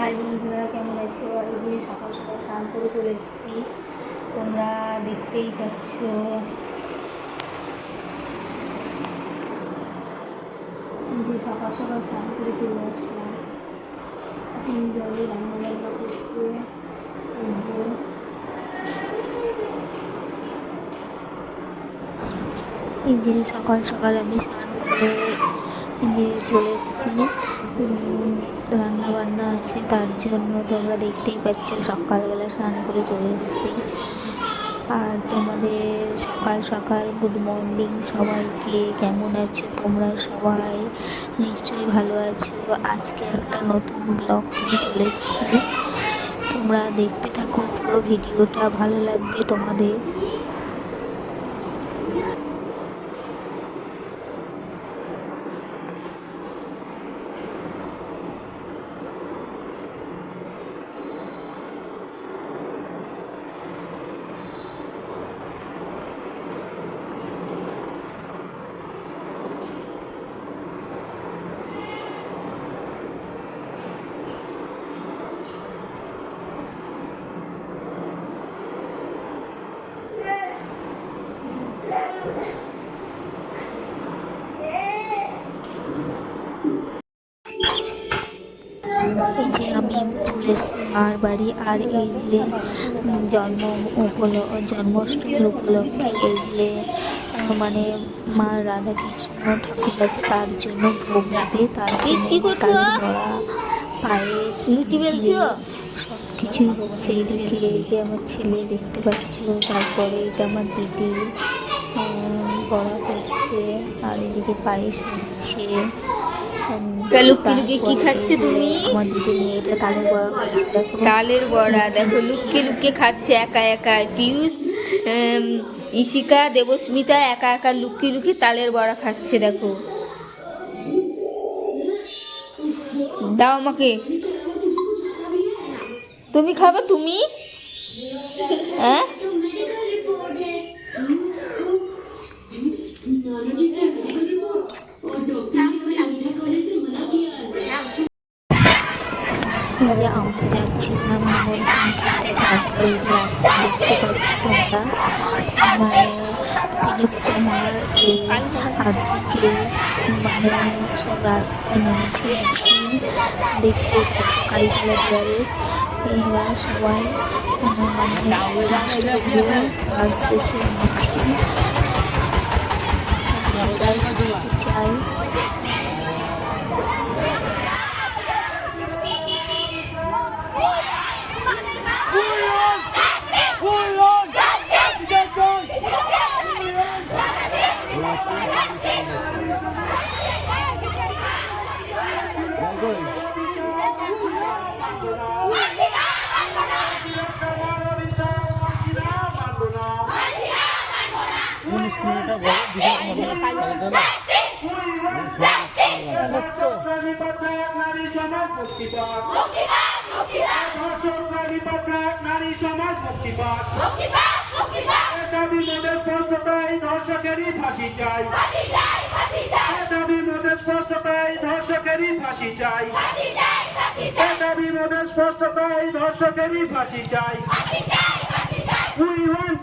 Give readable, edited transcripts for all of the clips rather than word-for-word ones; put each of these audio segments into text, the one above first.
High বন্ধুরা, কেমন আছো? এই যে সকাল সকাল স্নান করে চলে এসেছি, তোমরা দেখতেই পাচ্ছ। এই যে সকাল সকাল স্নান করে চলে আসলাম তিন জলে রান্না বান্না করতে। এই যে সকাল সকাল আমি স্নান করে যে চলে এসেছি, রান্না বান্না আছে তার জন্য তোমরা দেখতেই পাচ্ছ সকালবেলা স্নান করে চলে এসেছি। আর তোমাদের সকাল সকাল গুড মর্নিং সবাইকে। কেমন আছো তোমরা? সবাই নিশ্চয়ই ভালো আছো। আজকে একটা নতুন ব্লগ নিয়ে চলে এসেছি, তোমরা দেখতে থাকো পুরো ভিডিওটা, ভালো লাগবে তোমাদের। এই যে আমি চলে এসেছি মার বাড়ি। আর এই যে জন্মাষ্টমীর উপলক্ষে এই যে মানে মা রাধাকৃষ্ণ ঠাকুর আছে, তার জন্য ভোগ দিবে। তার কালির বড়া, পায়েস, সব কিছুই হচ্ছে। এদিকে এই যে আমার ছেলে দেখতে পাচ্ছ, তারপরে এটা আমার দিদি বড়া করছে, আর এদিকে পায়েস হচ্ছে। লুকিয়ে লুকিয়ে কি খাচ্ছে তুমি? আমার দিদির মেয়েটা তালের বড়া খাচ্ছে, দেখো তালের বড়া দেখো লুকিয়ে লুকিয়ে খাচ্ছে একা একা। পিয়ুষ, ইশিকা, দেবস্মিতা একা একা লুকিয়ে লুকিয়ে তালের বড়া খাচ্ছে। দেখো, দাও আমাকে, তুমি খাবে? তুমি হ্যাঁ যে আমরা যাচ্ছিলাম মুরগি খেতে। তারপরে এই যে রাস্তা দেখতে পাচ্ছ তোমরা, মানে তিলোত্তমার আরজিকে মানে সব রাস্তায় নেমেছে মিছিল, দেখতে পাচ্ছ কালীতলা দুয়ারে এরা সবাই মানে রাষ্ট্রপতিরা আর করেছে মিছিল। শাস্তি চাই। ধর্ষকেরই ফাঁসি চাই, দাবি মোদের স্পষ্টতাই ধর্ষকেরই ফাঁসি চাই, দাবি মোদের স্পষ্টতাই ধর্ষকেরই ফাঁসি চাই। We want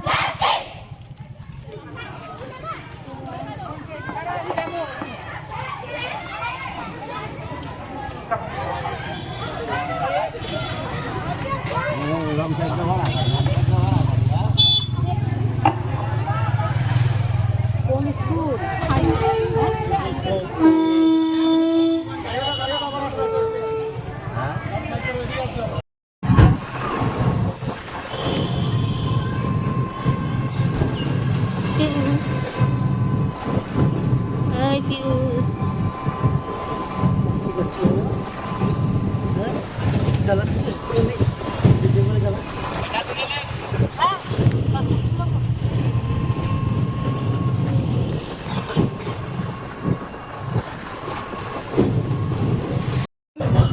পিউষ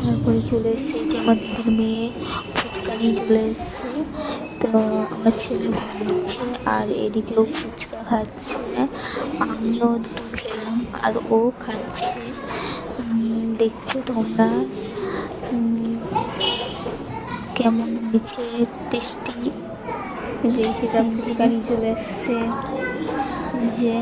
তারপরে চলে এসছে যে আমার দিদির মেয়ে ফুচকা নিয়ে চলে এসছে। তো আমার ছেলে ঘুমোচ্ছে আর এদিকেও ফুচকা খাচ্ছে, আমিও দুটো খেলাম আর ও খাচ্ছে, দেখছো তোমরা। কেমন হয়েছে টেস্টি। যে ইশিকা ফুচকা নিয়ে চলে এসছে, যে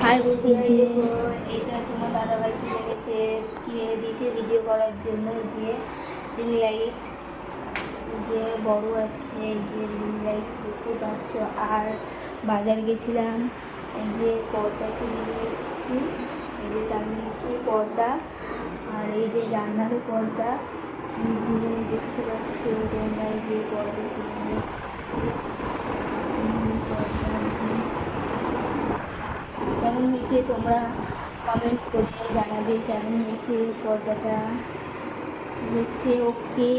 হাই বলছি যে এটা তোমার দাদাভাই কিনে গেছে, কিনে দিয়েছে ভিডিও করার জন্য, যে রিং লাইট যে বড় আছে, এই যে রিং লাইট দেখতে পাচ্ছ। আর বাজার গেছিলাম, এই যে পর্দা কিনে নিয়ে এসেছি, এই যে টাঙিয়েছি পর্দা, আর এই যে জানলারও পর্দা, এই যে দেখতে পাচ্ছ তোমরা, এই যে পর্দা কিনে নিয়ে এসেছি। কেমন হয়েছে তোমরা কমেন্ট করে জানাবে কেমন হয়েছে পর্দাটা। ঠিক আছে, ওকে।